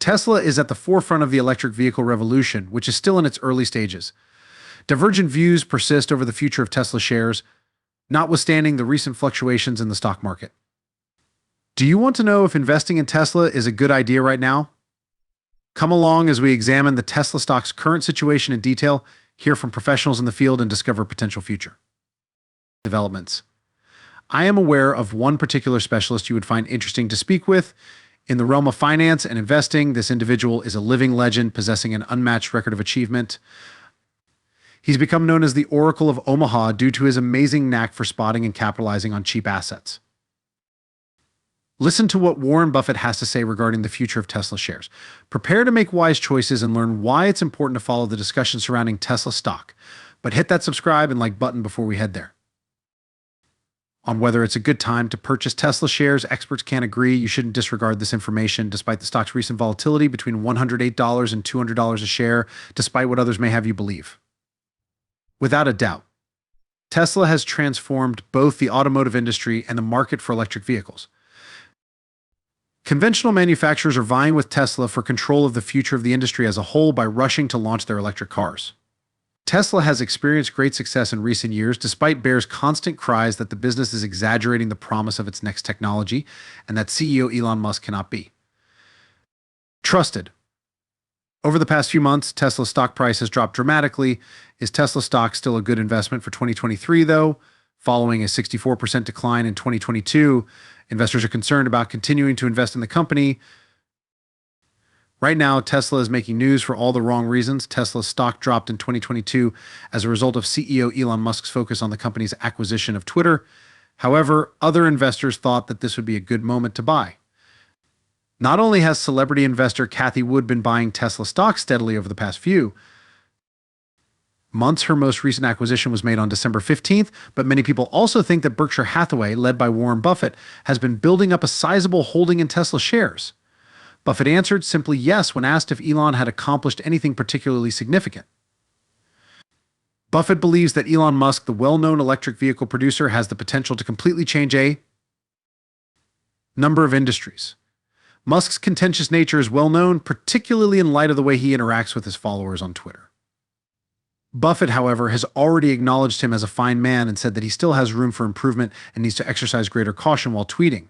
Tesla is at the forefront of the electric vehicle revolution, which is still in its early stages. Divergent views persist over the future of Tesla shares, notwithstanding the recent fluctuations in the stock market. Do you want to know if investing in Tesla is a good idea right now? Come along as we examine the Tesla stock's current situation in detail, hear from professionals in the field, and discover potential future developments. I am aware of one particular specialist you would find interesting to speak with. In the realm of finance and investing, this individual is a living legend possessing an unmatched record of achievement. He's become known as the Oracle of Omaha due to his amazing knack for spotting and capitalizing on cheap assets. Listen to what Warren Buffett has to say regarding the future of Tesla shares. Prepare to make wise choices and learn why it's important to follow the discussion surrounding Tesla stock. But hit that subscribe and like button before we head there. On whether it's a good time to purchase Tesla shares, experts can't agree. You shouldn't disregard this information despite the stock's recent volatility between $108 and $200 a share, despite what others may have you believe. Without a doubt, Tesla has transformed both the automotive industry and the market for electric vehicles. Conventional manufacturers are vying with Tesla for control of the future of the industry as a whole by rushing to launch their electric cars. Tesla has experienced great success in recent years, despite bears' constant cries that the business is exaggerating the promise of its next technology and that CEO Elon Musk cannot be trusted. Over the past few months, Tesla's stock price has dropped dramatically. Is Tesla stock still a good investment for 2023, though? Following a 64% decline in 2022, investors are concerned about continuing to invest in the company. Right now, Tesla is making news for all the wrong reasons. Tesla's stock dropped in 2022 as a result of CEO Elon Musk's focus on the company's acquisition of Twitter. However, other investors thought that this would be a good moment to buy. Not only has celebrity investor Cathie Wood been buying Tesla stock steadily over the past few months, her most recent acquisition was made on December 15th, but many people also think that Berkshire Hathaway, led by Warren Buffett, has been building up a sizable holding in Tesla shares. Buffett answered simply yes when asked if Elon had accomplished anything particularly significant. Buffett believes that Elon Musk, the well-known electric vehicle producer, has the potential to completely change a number of industries. Musk's contentious nature is well known, particularly in light of the way he interacts with his followers on Twitter. Buffett, however, has already acknowledged him as a fine man and said that he still has room for improvement and needs to exercise greater caution while tweeting.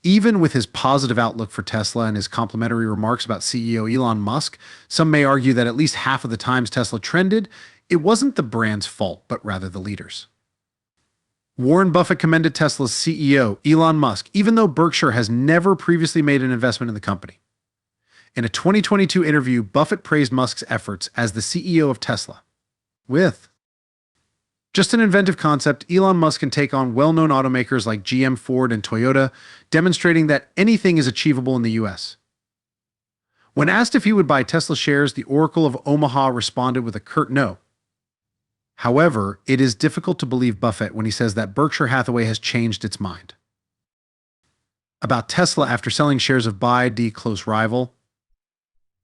Even with his positive outlook for Tesla and his complimentary remarks about CEO Elon Musk, some may argue that at least half of the times Tesla trended, it wasn't the brand's fault, but rather the leaders. Warren Buffett commended Tesla's CEO, Elon Musk, even though Berkshire has never previously made an investment in the company. In a 2022 interview, Buffett praised Musk's efforts as the CEO of Tesla. With just an inventive concept, Elon Musk can take on well-known automakers like GM, Ford, and Toyota, demonstrating that anything is achievable in the US. When asked if he would buy Tesla shares, the Oracle of Omaha responded with a curt no. However, it is difficult to believe Buffett when he says that Berkshire Hathaway has changed its mind about Tesla after selling shares of BYD close rival.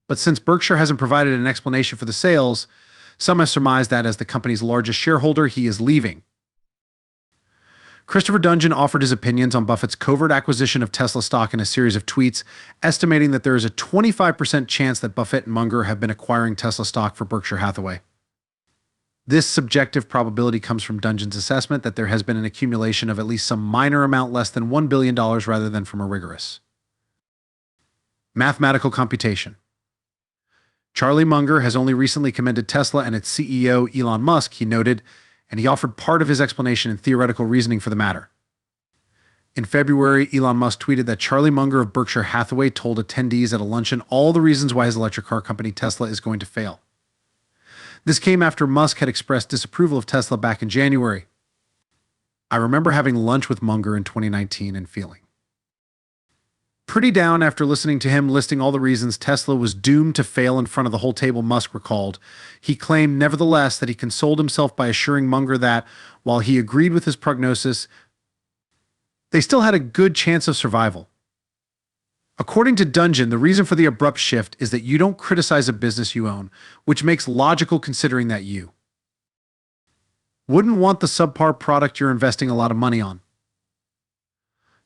But since Berkshire hasn't provided an explanation for the sales, some have surmised that as the company's largest shareholder, he is leaving. Christopher Dungeon offered his opinions on Buffett's covert acquisition of Tesla stock in a series of tweets, estimating that there is a 25% chance that Buffett and Munger have been acquiring Tesla stock for Berkshire Hathaway. This subjective probability comes from Dungeon's assessment that there has been an accumulation of at least some minor amount less than $1 billion rather than from a rigorous mathematical computation. Charlie Munger has only recently commended Tesla and its CEO, Elon Musk, he noted, and he offered part of his explanation and theoretical reasoning for the matter. In February, Elon Musk tweeted that Charlie Munger of Berkshire Hathaway told attendees at a luncheon all the reasons why his electric car company Tesla is going to fail. This came after Musk had expressed disapproval of Tesla back in January. I remember having lunch with Munger in 2019 and feeling pretty down after listening to him listing all the reasons Tesla was doomed to fail in front of the whole table, Musk recalled. He claimed, nevertheless, that he consoled himself by assuring Munger that, while he agreed with his prognosis, they still had a good chance of survival. According to Dungeon, the reason for the abrupt shift is that you don't criticize a business you own, which makes logical considering that you wouldn't want the subpar product you're investing a lot of money on.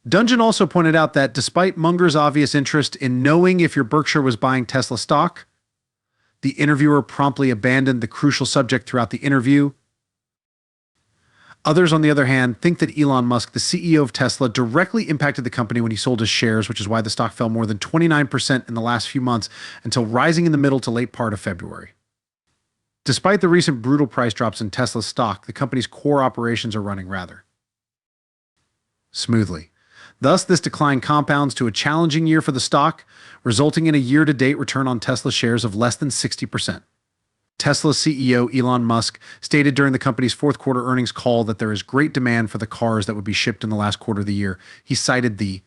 Dungeon also pointed out that despite Munger's obvious interest in knowing if your Berkshire was buying Tesla stock, the interviewer promptly abandoned the crucial subject throughout the interview. Others, on the other hand, think that Elon Musk, the CEO of Tesla, directly impacted the company when he sold his shares, which is why the stock fell more than 29% in the last few months until rising in the middle to late part of February. Despite the recent brutal price drops in Tesla's stock, the company's core operations are running rather smoothly. Thus, this decline compounds to a challenging year for the stock, resulting in a year-to-date return on Tesla shares of less than 60%. Tesla CEO Elon Musk stated during the company's fourth quarter earnings call that there is great demand for the cars that would be shipped in the last quarter of the year. He cited the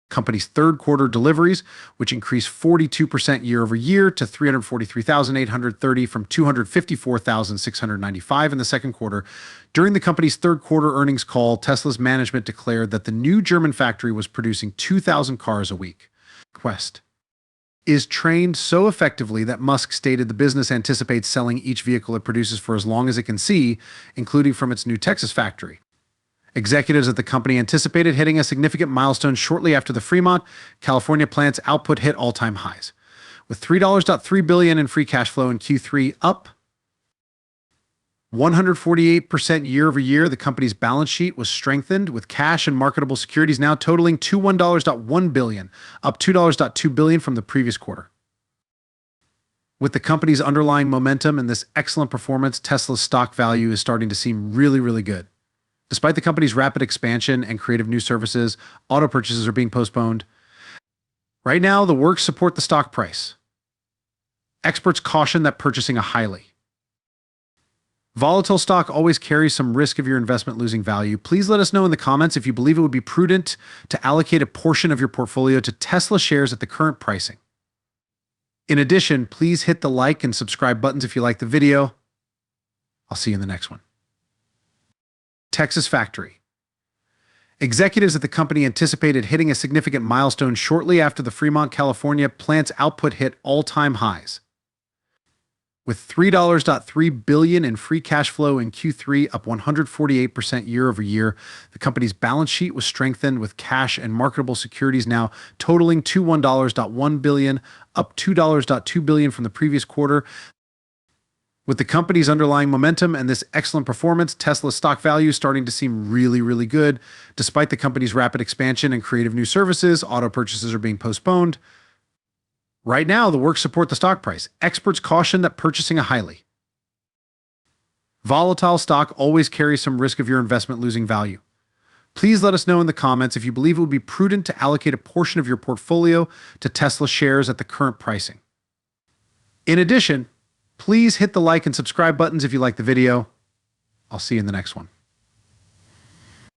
company's third quarter deliveries, which increased 42% year over year to 343,830 from 254,695 in the second quarter. During the company's third quarter earnings call, Tesla's management declared that the new German factory was producing 2,000 cars a week. Quest is trained so effectively that Musk stated the business anticipates selling each vehicle it produces for as long as it can see, including from its new Texas factory. Executives at the company anticipated hitting a significant milestone shortly after the Fremont, California plant's output hit all-time highs. With $3.3 billion in free cash flow in Q3, up 148% year over year, the company's balance sheet was strengthened, with cash and marketable securities now totaling $21.1 billion, up $2.2 billion from the previous quarter. With the company's underlying momentum and this excellent performance, Tesla's stock value is starting to seem really, really good. Despite the company's rapid expansion and creative new services, auto purchases are being postponed. Right now, the works support the stock price. Experts caution that purchasing a highly volatile stock always carries some risk of your investment losing value. Please let us know in the comments if you believe it would be prudent to allocate a portion of your portfolio to Tesla shares at the current pricing. In addition, please hit the like and subscribe buttons if you like the video. I'll see you in the next one. Texas factory. Executives at the company anticipated hitting a significant milestone shortly after the Fremont, California plant's output hit all-time highs. With $3.3 billion in free cash flow in Q3, up 148% year over year, the company's balance sheet was strengthened, with cash and marketable securities now totaling $21.1 billion, up $2.2 billion from the previous quarter. With the company's underlying momentum and this excellent performance, Tesla's stock value is starting to seem really, really good. Despite the company's rapid expansion and creative new services, auto purchases are being postponed. Right now, the works support the stock price. Experts caution that purchasing a highly volatile stock always carries some risk of your investment losing value. Please let us know in the comments if you believe it would be prudent to allocate a portion of your portfolio to Tesla shares at the current pricing. In addition, please hit the like and subscribe buttons if you like the video. I'll see you in the next one.